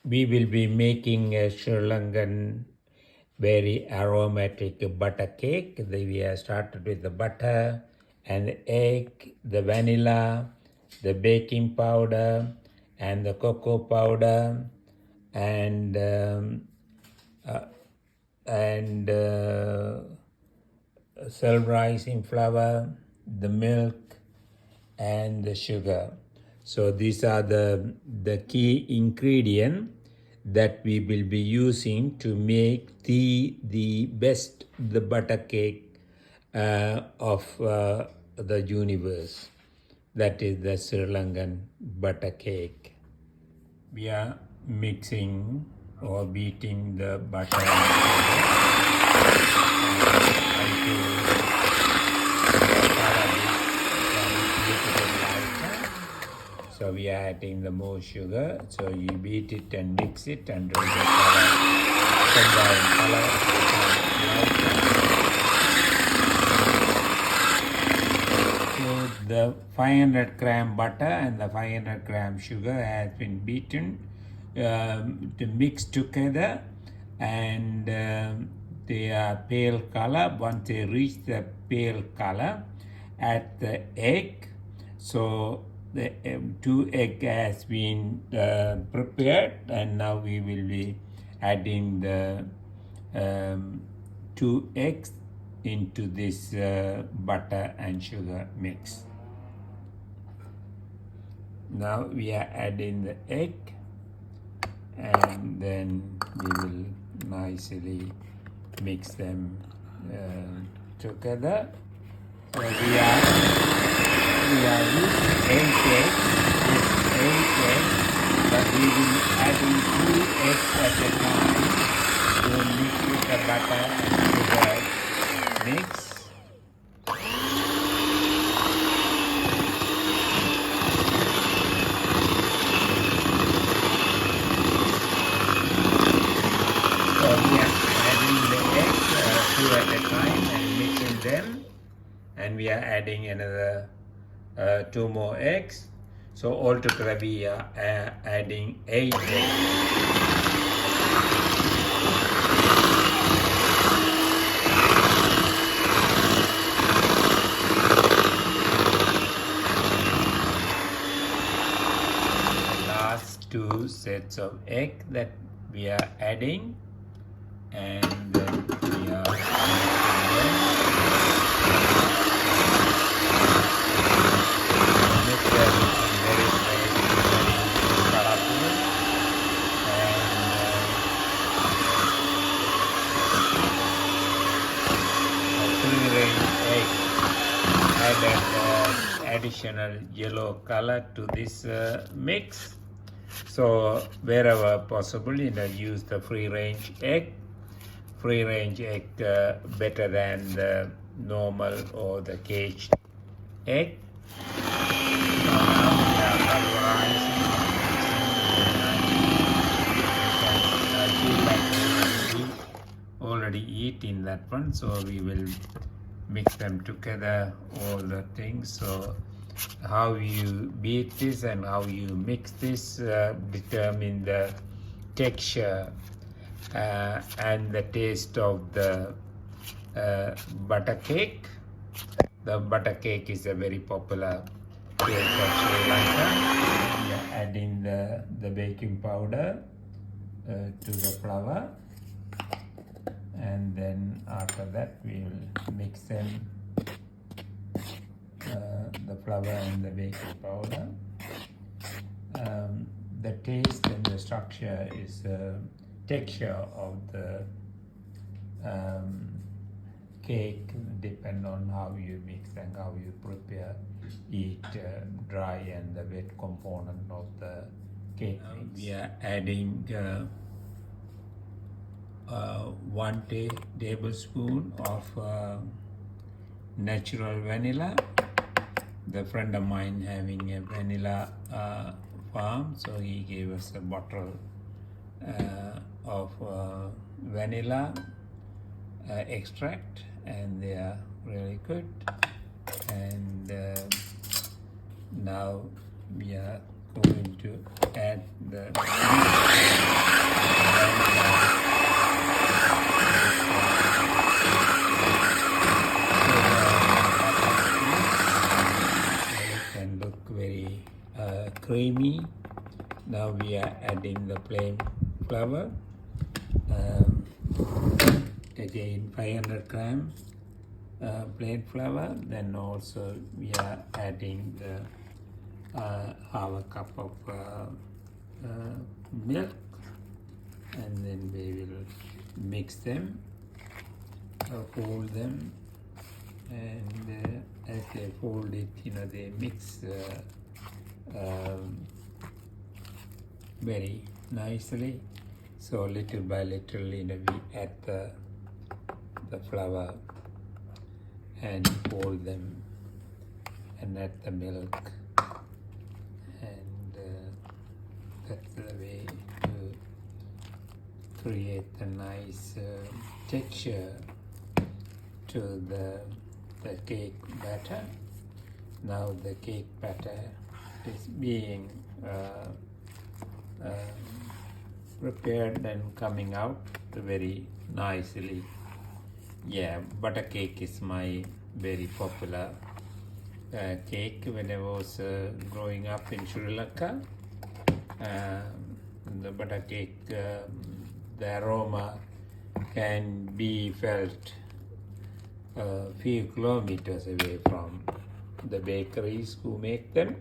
we will be making a Sri Lankan very aromatic butter cake. We have started with the butter and the egg, the vanilla, the baking powder, and the cocoa powder, and self-rising flour, the milk, and the sugar. So these are the key ingredient that we will be using to make the best the butter cake of the universe. That is the Sri Lankan butter cake. We are mixing or beating the butter so we are adding the more sugar. So you beat it and mix it until the color. So the 500 gram butter and the 500 gram sugar has been beaten to mix together, and they are pale color. Once they reach the pale color, add the egg. So the 2 egg has been prepared, and now we will be adding the 2 eggs into this butter and sugar mix. Now we are adding the egg, and then we will nicely mix them together. So we are using 8 eggs, but we will be adding 2 eggs at a time to mix with the butter and sugar mix. So we are adding the eggs 2 at a time and mixing them, and we are adding another 2 more eggs. So altogether we are adding 8 eggs. The last 2 sets of egg that we are adding, and then we are additional yellow color to this mix. So wherever possible, use the free range egg. Free range egg better than the normal or the caged egg. Already eat in that one, so we will mix them together, all the things. So how you beat this and how you mix this determine the texture and the taste of the butter cake. The butter cake is a very popular cake of Sri Lanka. We are adding the baking powder to the flour, and then after that we will mix them, the flour and the baking powder. The taste and the structure is texture of the cake depend on how you mix and how you prepare it, dry and the wet component of the cake mix. We are adding 1 tablespoon of natural vanilla. The friend of mine having a vanilla farm, so he gave us a bottle of vanilla extract, and they are really good. And now we are going to add the we are adding the plain flour. Um, again 500 gram plain flour. Then also we are adding the half a cup of milk, and then we will mix them, fold them, and as they fold it, they mix very nicely. So little by little, we add the flour and fold them, and add the milk, and that's the way to create a nice texture to the cake batter. Now the cake batter is being prepared and coming out very nicely. Yeah, butter cake is my very popular cake when I was growing up in Sri Lanka. The butter cake, the aroma can be felt a few kilometers away from the bakeries who make them,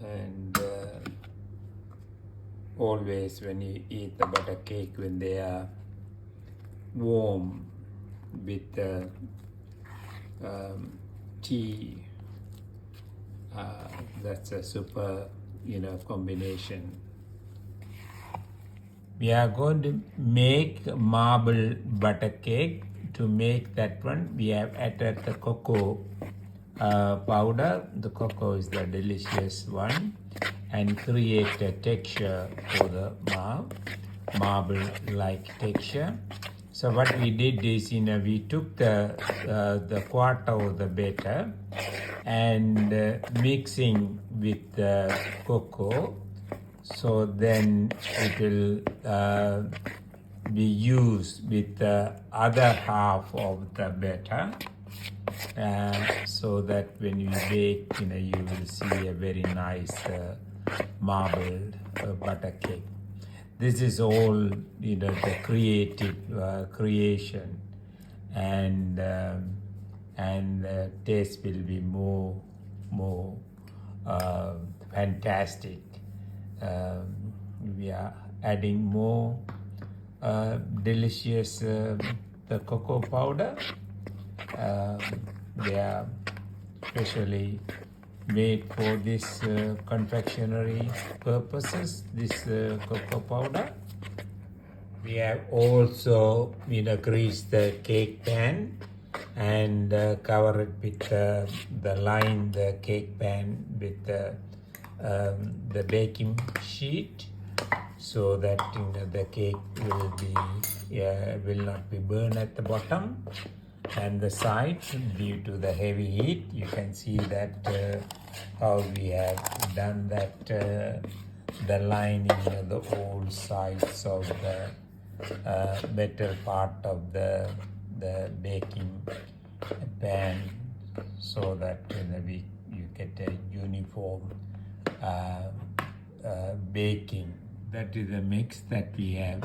and always when you eat the butter cake, when they are warm with tea, that's a super combination. We are going to make marble butter cake. To make that one, we have added the cocoa powder. The cocoa is the delicious one, and create a texture for the marble-like texture. So what we did is, we took the quarter of the batter and mixing with the cocoa. So then it will be used with the other half of the batter, so that when you bake, you will see a very nice marbled butter cake. This is all the creative creation, and taste will be more fantastic. We are adding more delicious the cocoa powder. They are specially made for this confectionery purposes, this cocoa powder. We have also greased the cake pan and cover it with line the cake pan with the baking sheet, so that the cake will not be burned at the bottom and the side due to the heavy heat. You can see that how we have done that, the lining the all sides of the metal part of the baking pan, so that you get a uniform baking. That is a mix that we have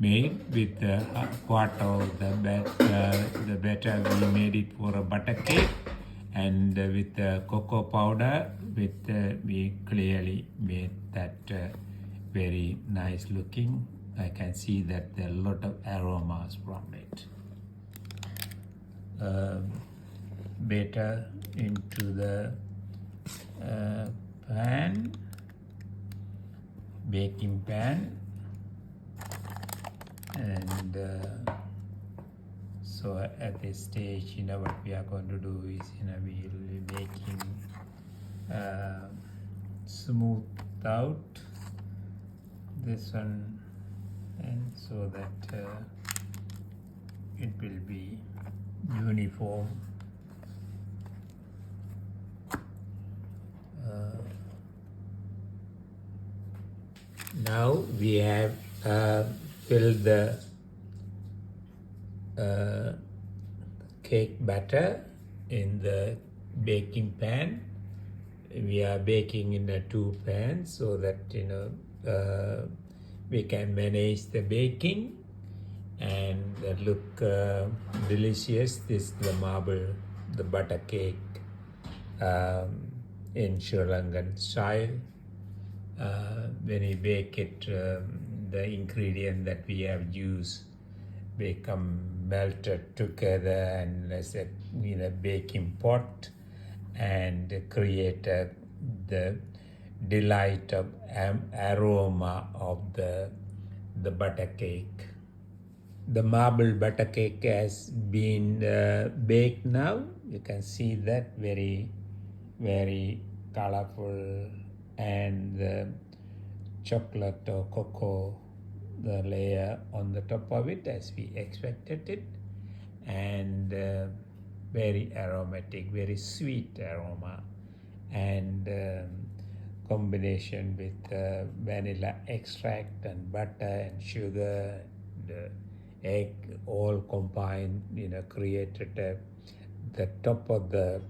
made with the quarter of the batter. We made it for a butter cake, and with the cocoa powder, we clearly made that very nice looking. I can see that there are a lot of aromas from it. Batter into the pan, baking pan, and so at this stage, what we are going to do is, we will be making smooth out this one, and so that it will be uniform. Now we have filled the cake batter in the baking pan we are baking in a 2 pans so that we can manage the baking and that look delicious. This is the marble, the butter cake in Sri Lankan style. When we bake it, the ingredient that we have used become melted together and let's say in a baking pot and create the delight of aroma of the butter cake. The marble butter cake has been baked now. You can see that very colorful, and the chocolate or cocoa, the layer on the top of it as we expected it, and very aromatic, very sweet aroma, and combination with vanilla extract and butter and sugar and egg all combined, created the top of the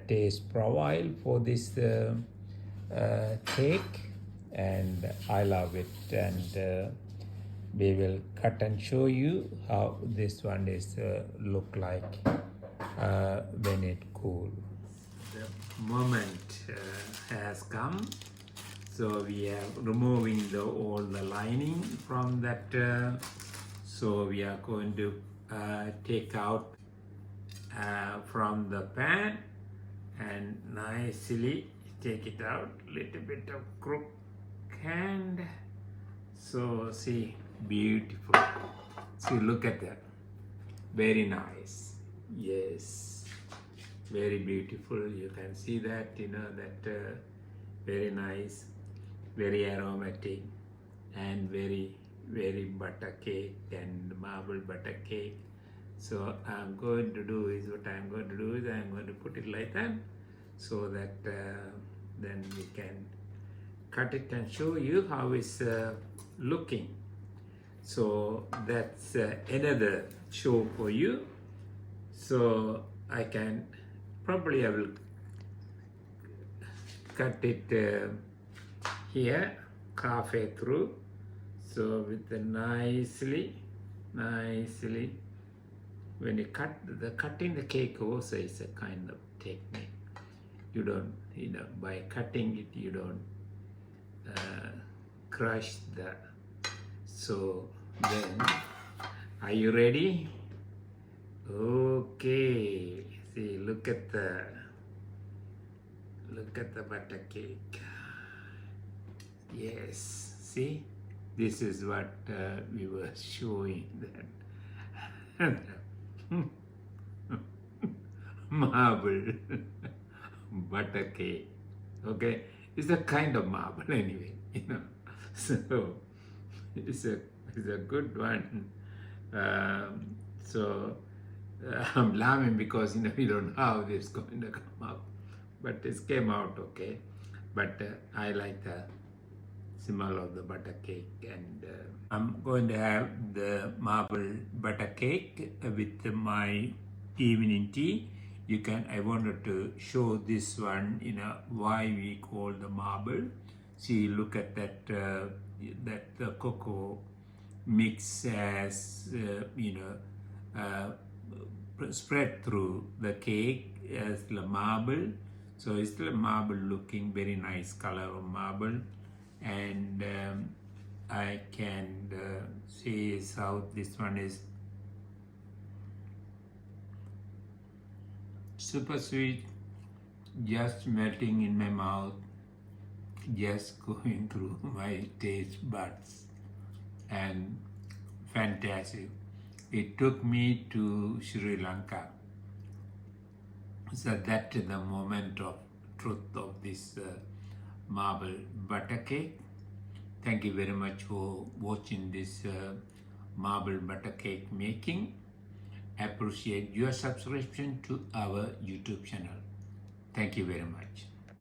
taste profile for this cake, and I love it. And we will cut and show you how this one is look like when it cool. The moment has come, so we are removing all the lining from that. So we are going to take out from the pan and nicely take it out. Little bit of crook hand. So see, beautiful. See, look at that. Very nice. Yes, very beautiful. You can see that, that very nice, very aromatic, and very butter cake and marble butter cake. So I'm going to do is I'm going to put it like that so that then we can cut it and show you how it's looking. So that's another show for you. So I will cut it here halfway through. So with the nicely, when you cutting the cake also is a kind of technique. You don't, by cutting it, you don't crush the. So then, are you ready? Okay. See, look at the butter cake. Yes. See, this is what we were showing that. Marble butter cake. Okay, it's a kind of marble anyway, So it's a good one. I'm laughing because we don't know how this is going to come out, but it came out okay. But I like the smell of the butter cake, and I'm going to have the marble butter cake with my evening tea. I wanted to show this one, why we call the marble. See, look at that, that the cocoa mix has, spread through the cake as the marble. So it's the marble looking very nice color of marble. And I can see how this one is super sweet, just melting in my mouth, just going through my taste buds, and fantastic. It took me to Sri Lanka. So that is the moment of truth of this marble butter cake. Thank you very much for watching this marble butter cake making. Appreciate your subscription to our YouTube channel. Thank you very much.